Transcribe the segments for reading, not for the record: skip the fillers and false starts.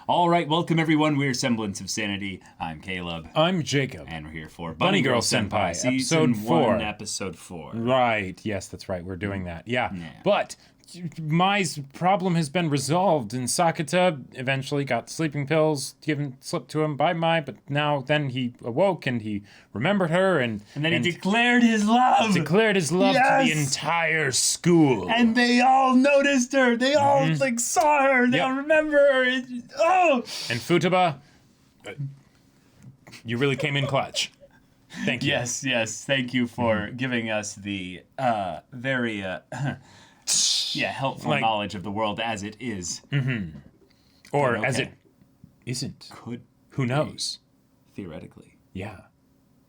All right, welcome everyone. We're Semblance of Sanity. I'm Caleb. I'm Jacob. And we're here for Bunny Girl Senpai, Season episode 4. 1, episode 4. Right, yes, that's right, we're doing that. Yeah. But Mai's problem has been resolved, and Sakata eventually got sleeping pills slipped to him by Mai, but then he awoke and he remembered her and then he declared his love. Declared his love to the entire school. And they all noticed her. They all saw her. They all remember her. Oh! And Futaba, you really came in clutch. Thank you. Yes. Thank you for giving us the very helpful knowledge of the world as it is. Or as it isn't. Who knows? Theoretically. Yeah.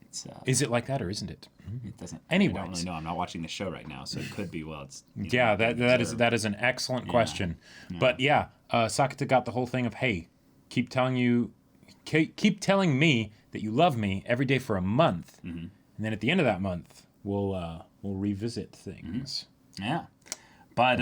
It's, is it like that or isn't it? It doesn't. Anyways. I don't really know. I'm not watching the show right now, so it could be. Well, it's that is an excellent question. But Sakata got the whole thing of, hey, keep telling me that you love me every day for a month, and then at the end of that month we'll revisit things. Yeah. But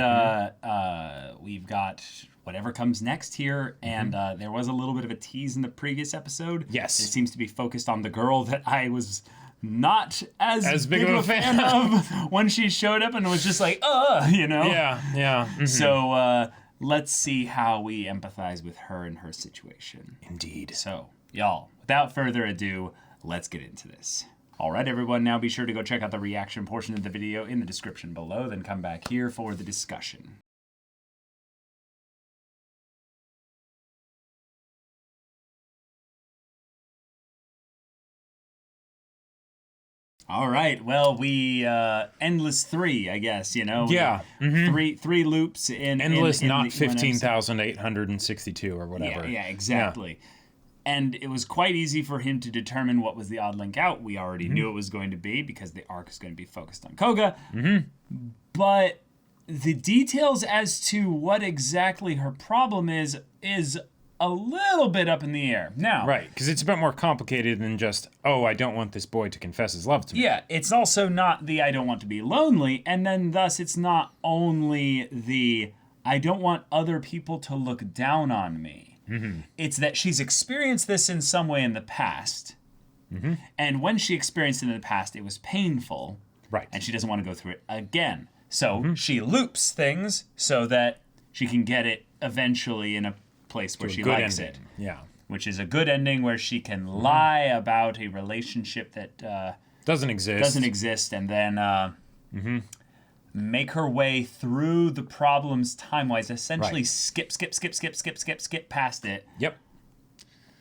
we've got whatever comes next here, and there was a little bit of a tease in the previous episode. Yes. It seems to be focused on the girl that I was not as big of a fan of when she showed up and was just like, you know? Yeah. So let's see how we empathize with her and her situation. Indeed. So, y'all, without further ado, let's get into this. All right, everyone, now be sure to go check out the reaction portion of the video in the description below, then come back here for the discussion. All right, well, we, endless 3, I guess, you know? Yeah. Three loops in... Endless, in not 15,862 or whatever. Yeah, exactly. Yeah. And it was quite easy for him to determine what was the odd link out. We already knew it was going to be because the arc is going to be focused on Koga. But the details as to what exactly her problem is a little bit up in the air. Now, right, because it's a bit more complicated than just, I don't want this boy to confess his love to me. Yeah, it's also not the I don't want to be lonely, and then thus it's not only the I don't want other people to look down on me. It's that she's experienced this in some way in the past, and when she experienced it in the past, it was painful, right? And she doesn't want to go through it again. So she loops things so that she can get it eventually in a place where she likes it. Yeah, which is a good ending where she can lie about a relationship that doesn't exist, and then make her way through the problems time-wise, essentially skip past it. Yep.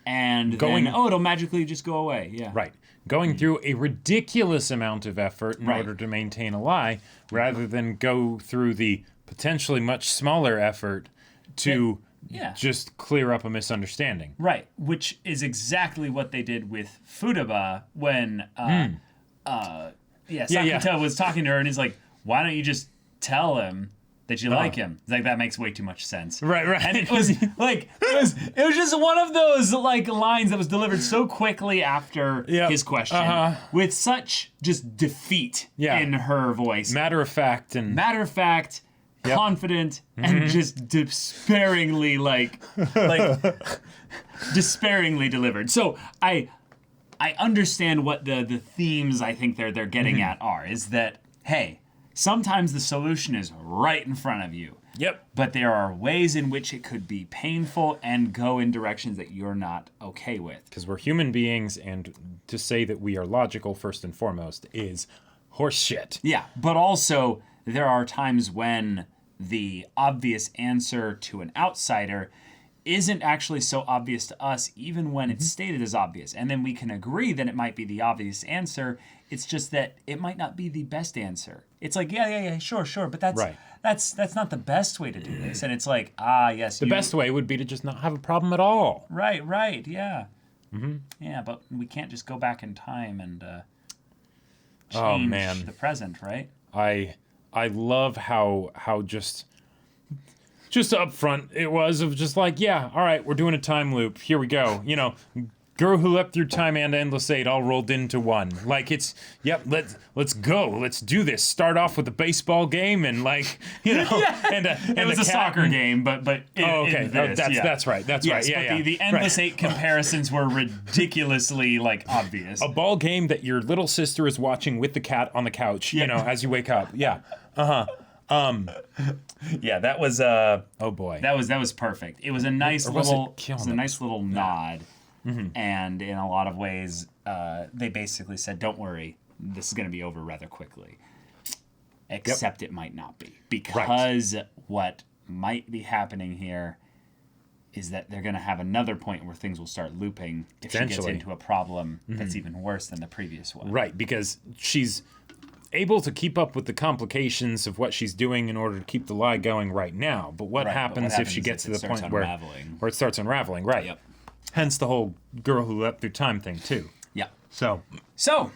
And then, it'll magically just go away. Yeah. Right. Going through a ridiculous amount of effort in order to maintain a lie, rather than go through the potentially much smaller effort to just clear up a misunderstanding. Right. Which is exactly what they did with Futaba when Sakata was talking to her and he's like, why don't you just tell him that you like him? It's like, that makes way too much sense. Right. And it was like, it was just one of those like lines that was delivered so quickly after his question with such just defeat in her voice. Matter of fact, confident, and just despairingly despairingly delivered. So I understand what the themes I think they're getting at are, is that, hey, sometimes the solution is right in front of you. Yep. But there are ways in which it could be painful and go in directions that you're not okay with. Because we're human beings, and to say that we are logical first and foremost is horseshit. Yeah, but also there are times when the obvious answer to an outsider isn't actually so obvious to us, even when it's stated as obvious. And then we can agree that it might be the obvious answer. It's just that it might not be the best answer. It's like, sure, but that's not the best way to do this. And it's like, yes. The best way would be to just not have a problem at all. Right, yeah. Yeah, but we can't just go back in time and change the present, right? I love how just up front it was of just like, all right, we're doing a time loop. Here we go. Girl Who Leapt Through Time and Endless Eight all rolled into one. Like it's, yep, let's go. Let's do this. Start off with a baseball game and like, and it was a soccer game, but that's right. That's right. Yeah, the Endless Eight comparisons were ridiculously like obvious. A ball game that your little sister is watching with the cat on the couch, as you wake up. Yeah. Yeah, that was oh boy. That was perfect. It was a nice little nod. Mm-hmm. And in a lot of ways, they basically said, don't worry, this is going to be over rather quickly. Except it might not be. Because what might be happening here is that they're going to have another point where things will start looping if she gets into a problem that's even worse than the previous one. Right, because she's able to keep up with the complications of what she's doing in order to keep the lie going right now. But what happens if she gets to the point where it starts unraveling? Right. Yep. Hence the whole Girl Who Leapt Through Time thing too. Yeah. So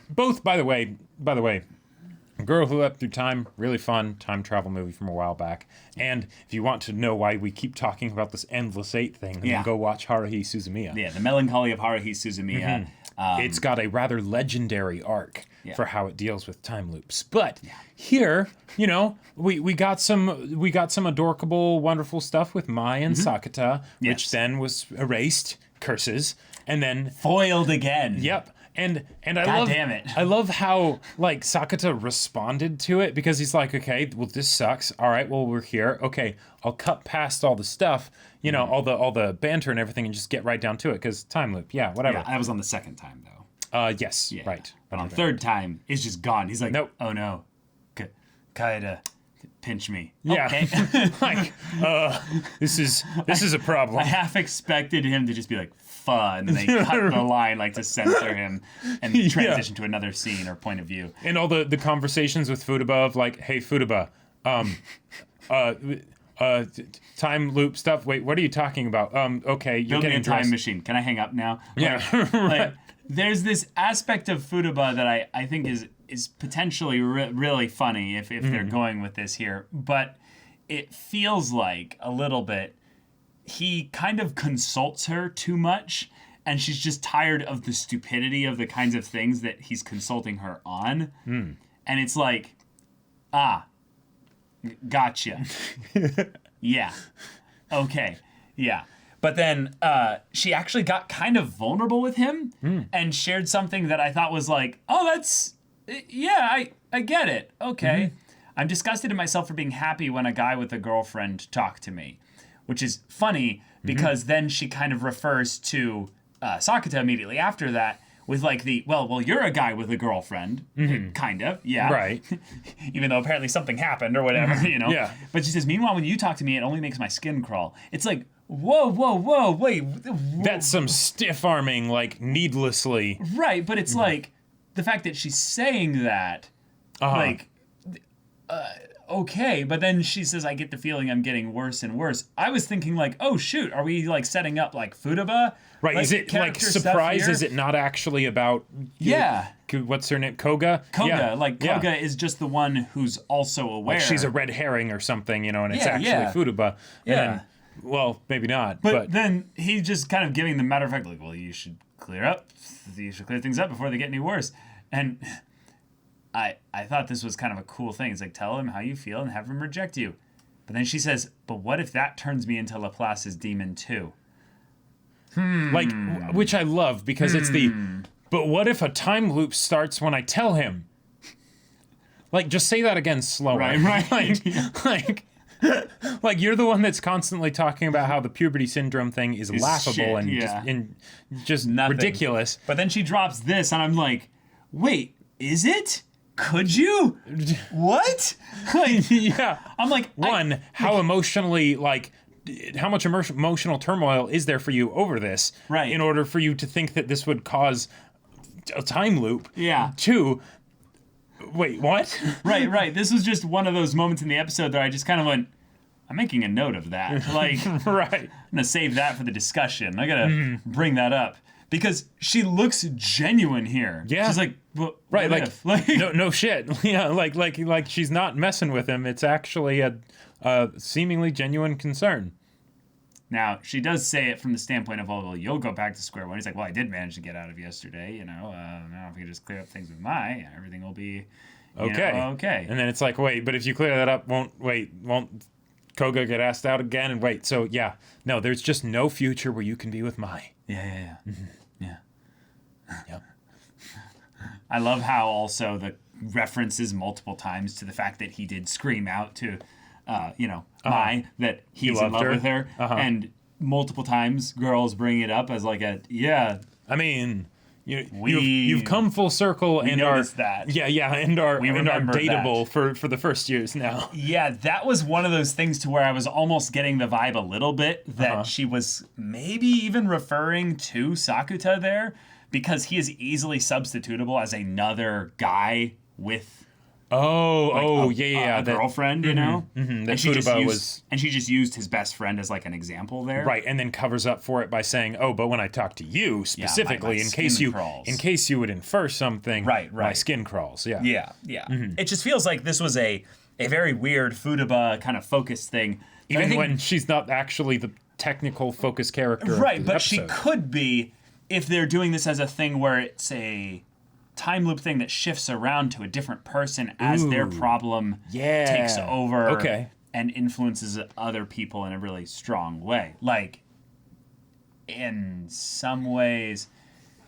both, by the way, Girl Who Leapt Through Time, really fun time travel movie from a while back. And if you want to know why we keep talking about this Endless Eight thing, then go watch Haruhi Suzumiya. Yeah, The Melancholy of Haruhi Suzumiya. It's got a rather legendary arc for how it deals with time loops. But here, we got some adorable, wonderful stuff with Mai and Sakata, which then was erased, curses, and then foiled again. Yep. And damn it. I love how like Sakata responded to it, because he's like, okay, well this sucks. All right, well we're here. Okay, I'll cut past all the stuff, all the banter and everything, and just get right down to it, because time loop, whatever. Yeah, that was on the second time though. Yes, right. But on the third time, it's just gone. He's like, nope. Oh no, Kaeda, pinch me. Yeah. Okay. Like, this is a problem. I half expected him to just be like, fun, and they cut the line like to censor him and transition to another scene or point of view. And all the conversations with Futaba of like, hey Futaba, time loop stuff. Wait, what are you talking about? Okay, you're building getting a time dressed. machine. Can I hang up now? Yeah. Like, there's this aspect of Futaba that I think is potentially really funny if they're going with this here, but it feels like a little bit he kind of consults her too much, and she's just tired of the stupidity of the kinds of things that he's consulting her on. And it's like, gotcha. Yeah. Okay. Yeah. But then she actually got kind of vulnerable with him and shared something that I thought was like, oh, that's, I get it. Okay. I'm disgusted at myself for being happy when a guy with a girlfriend talked to me, which is funny because then she kind of refers to Sakata immediately after that with like well, you're a guy with a girlfriend, kind of, yeah. Right. Even though apparently something happened or whatever, Yeah. But she says, meanwhile, when you talk to me, it only makes my skin crawl. It's like, whoa, wait. That's some stiff arming, like, needlessly. Right, but it's like, the fact that she's saying that, okay, but then she says, I get the feeling I'm getting worse and worse. I was thinking like, oh shoot, are we like setting up like Futaba? Right, like, is it like surprise? Is it not actually about what's her name? Koga? Koga is just the one who's also aware. Like she's a red herring or something, and it's actually Futaba. Yeah. Well, maybe not. But then he's just kind of giving the matter of fact, like, well, you should clear things up before they get any worse. And I thought this was kind of a cool thing. It's like, tell him how you feel and have him reject you. But then she says, but what if that turns me into Laplace's demon too? Like, which I love because it's but what if a time loop starts when I tell him? Like, just say that again slower. Right. Like you're the one that's constantly talking about how the puberty syndrome thing is laughable shit, and just ridiculous. But then she drops this, and I'm like, wait, is it? Could you? What? Like, yeah. I'm like, how emotionally, like, how much emotional turmoil is there for you over this? Right. In order for you to think that this would cause a time loop. Yeah. 2, wait, what? Right. This was just one of those moments in the episode that I just kind of went, I'm making a note of that. Like, right. I'm going to save that for the discussion. I got to bring that up. Because she looks genuine here. Yeah. She's like, well, right, like no shit. Yeah, like she's not messing with him. It's actually a seemingly genuine concern. Now, she does say it from the standpoint of, oh, well, you'll go back to square one. He's like, well, I did manage to get out of yesterday, now if we just clear up things with everything will be okay. And then it's like, wait, but if you clear that up, won't Koga get asked out again? And wait, so yeah, no, there's just no future where you can be with Mai. Yeah. Mm-hmm. Yeah. Yep. I love how also the references multiple times to the fact that he did scream out to, Mai, that he's in love with her. And multiple times girls bring it up as like I mean, you've come full circle and are that. and are dateable that. for the first years now. Yeah, that was one of those things to where I was almost getting the vibe a little bit that she was maybe even referring to Sakuta there, because he is easily substitutable as another guy with a girlfriend, Mm-hmm. That and she Futaba was, and she just used his best friend as like an example there, right? And then covers up for it by saying, "Oh, but when I talk to you specifically, my in case you would infer something, right, my skin crawls." Yeah. Mm-hmm. It just feels like this was a very weird Futaba kind of focused thing, even when she's not actually the technical focus character, right? Of the but episode. She could be if they're doing this as a thing where it's a time loop thing that shifts around to a different person as their problem takes over and influences other people in a really strong way. Like, in some ways,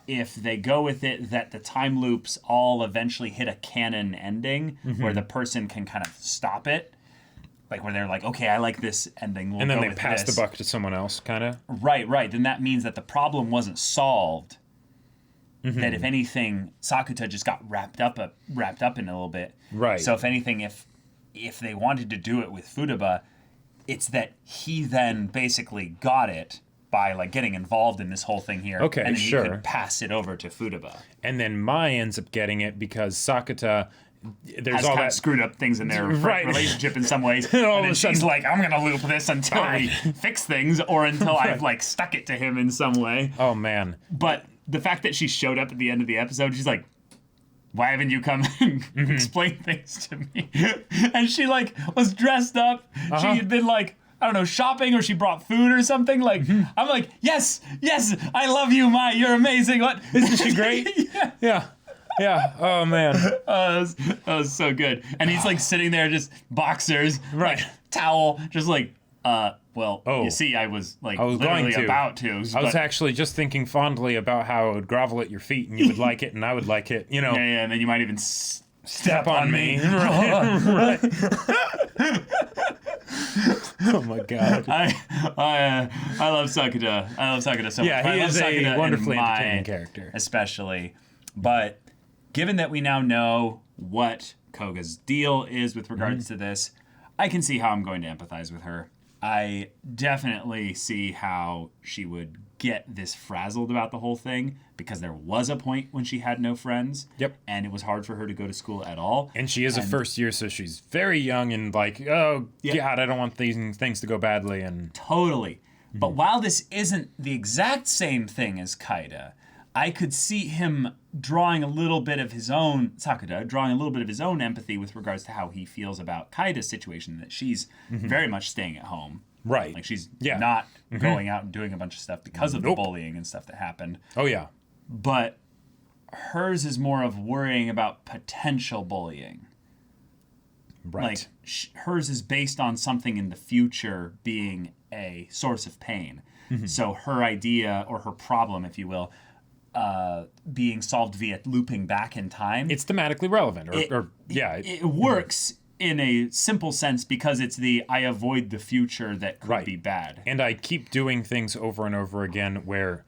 if they go with it that the time loops all eventually hit a canon ending where the person can kind of stop it, like where they're like, okay, I like this ending, and then they pass the buck to someone else, kind of. Right. Then that means that the problem wasn't solved. That if anything, Sakuta just got wrapped up in a little bit. Right. So if anything, if they wanted to do it with Futaba, it's that he then basically got it by like getting involved in this whole thing here. Okay, and then sure. he could pass it over to Futaba. And then Mai ends up getting it because Sakuta, there's has all kind that of screwed up things in their relationship in some ways. And then she's like, I'm going to loop this until we fix things or until I've like stuck it to him in some way. Oh, man. But the fact that she showed up at the end of the episode, she's like, why haven't you come and explain things to me? And she like was dressed up. She had been like, I don't know, shopping, or she brought food or something. Like, I'm like, yes, I love you, Mai. You're amazing. What? Isn't she great? Yeah. Oh, man. That was so good. And he's like sitting there, just boxers, right, like, towel, just like, you see, I was literally about to. I was actually just thinking fondly about how I would grovel at your feet and you would like it and I would like it, Yeah, and then you might even step on me. Right. Oh my God. I love Sakuta. I love Sakuta so much. Yeah, he is a wonderfully entertaining Mai character. Especially. But given that we now know what Koga's deal is with regards to this, I can see how I'm going to empathize with her. I definitely see how she would get this frazzled about the whole thing, because there was a point when she had no friends. Yep. And it was hard for her to go to school at all. And she is a first year, so she's very young and like, oh, God, I don't want these things to go badly. And totally. But while this isn't the exact same thing as Kaida, I could see him drawing a little bit of his own, Sakuta, drawing a little bit of his own empathy with regards to how he feels about Kaida's situation, that she's very much staying at home. Right. Like she's not going out and doing a bunch of stuff because of the bullying and stuff that happened. Oh, yeah. But hers is more of worrying about potential bullying. Right. Like hers is based on something in the future being a source of pain. So her idea, or her problem, if you will, being solved via looping back in time. It's thematically relevant, It works in a simple sense because it's I avoid the future that could be bad. And I keep doing things over and over again where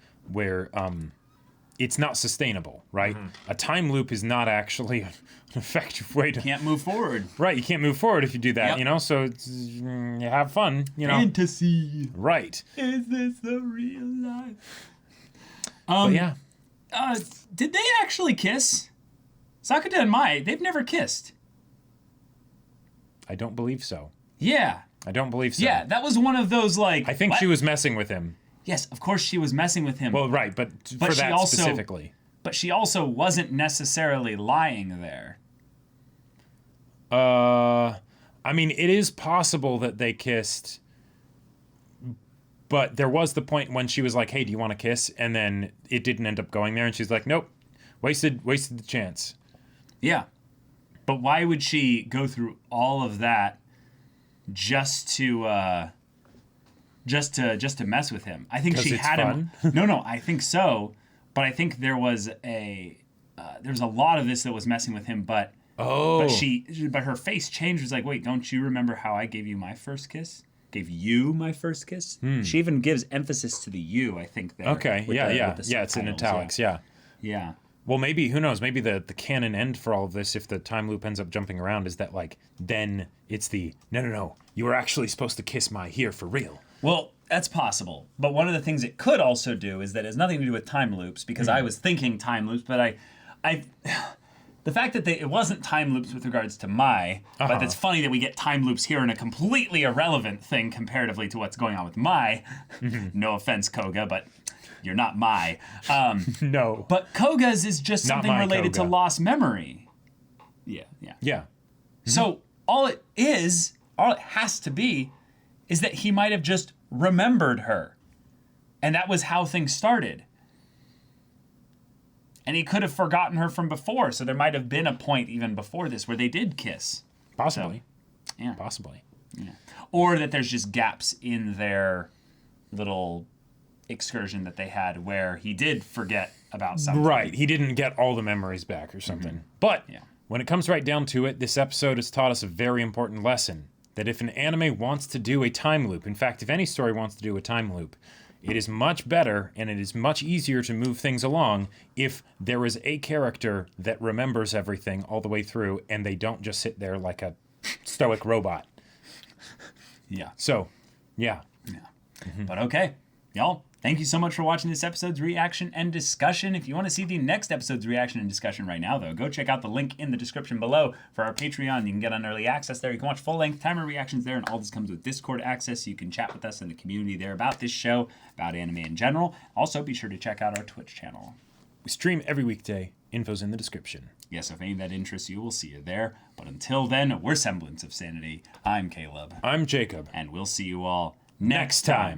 it's not sustainable, right? A time loop is not actually an effective way to... You can't move forward. Right, you can't move forward if you do that, So it's, you have fun, Fantasy. Right. Is this the real life? But yeah. Did they actually kiss? Sakuta and Mai, they've never kissed. I don't believe so. Yeah. I don't believe so. Yeah, that was one of those, like... I think she was messing with him. Yes, of course she was messing with him. Well, right, but for that specifically. But she also wasn't necessarily lying there. I mean, it is possible that they kissed But there was the point when she was like, hey, do you want to kiss? And then it didn't end up going there. And she's like, nope, wasted the chance. Yeah. But why would she go through all of that just to mess with him? I think she had him. No, I think so. But I think there was a lot of this that was messing with him. But her face changed. It was like, wait, don't you remember how I gave you my first kiss? Gave you my first kiss? She even gives emphasis to the you, I think. There. Okay, yeah. It's in italics, yeah. Yeah. Well, maybe, who knows, maybe the canon end for all of this, if the time loop ends up jumping around, is that, like, then it's the, no, you were actually supposed to kiss my here for real. Well, that's possible. But one of the things it could also do is that it has nothing to do with time loops, because I was thinking time loops, but I the fact that it wasn't time loops with regards to but it's funny that we get time loops here in a completely irrelevant thing comparatively to what's going on with No offense, Koga, but you're not No. But Koga's is just something related Koga. to lost memory. Yeah. So all it has to be, is that he might have just remembered her. And that was how things started. And he could have forgotten her from before, so there might have been a point even before this where they did kiss. Possibly. So, yeah. Possibly. Yeah. Or that there's just gaps in their little excursion that they had where he did forget about something. Right. He didn't get all the memories back or something. But when it comes right down to it, this episode has taught us a very important lesson. That if an anime wants to do a time loop, in fact, if any story wants to do a time loop, it is much better and it is much easier to move things along if there is a character that remembers everything all the way through and they don't just sit there like a stoic robot. Yeah. So, yeah. But okay, y'all, thank you so much for watching this episode's reaction and discussion. If you want to see the next episode's reaction and discussion right now, though, go check out the link in the description below for our Patreon. You can get on early access there. You can watch full-length timer reactions there, and all this comes with Discord access, so you can chat with us in the community there about this show, about anime in general. Also, be sure to check out our Twitch channel. We stream every weekday. Info's in the description. Yes, if any of that interests you, we'll see you there. But until then, we're Semblance of Sanity. I'm Caleb. I'm Jacob. And we'll see you all next time.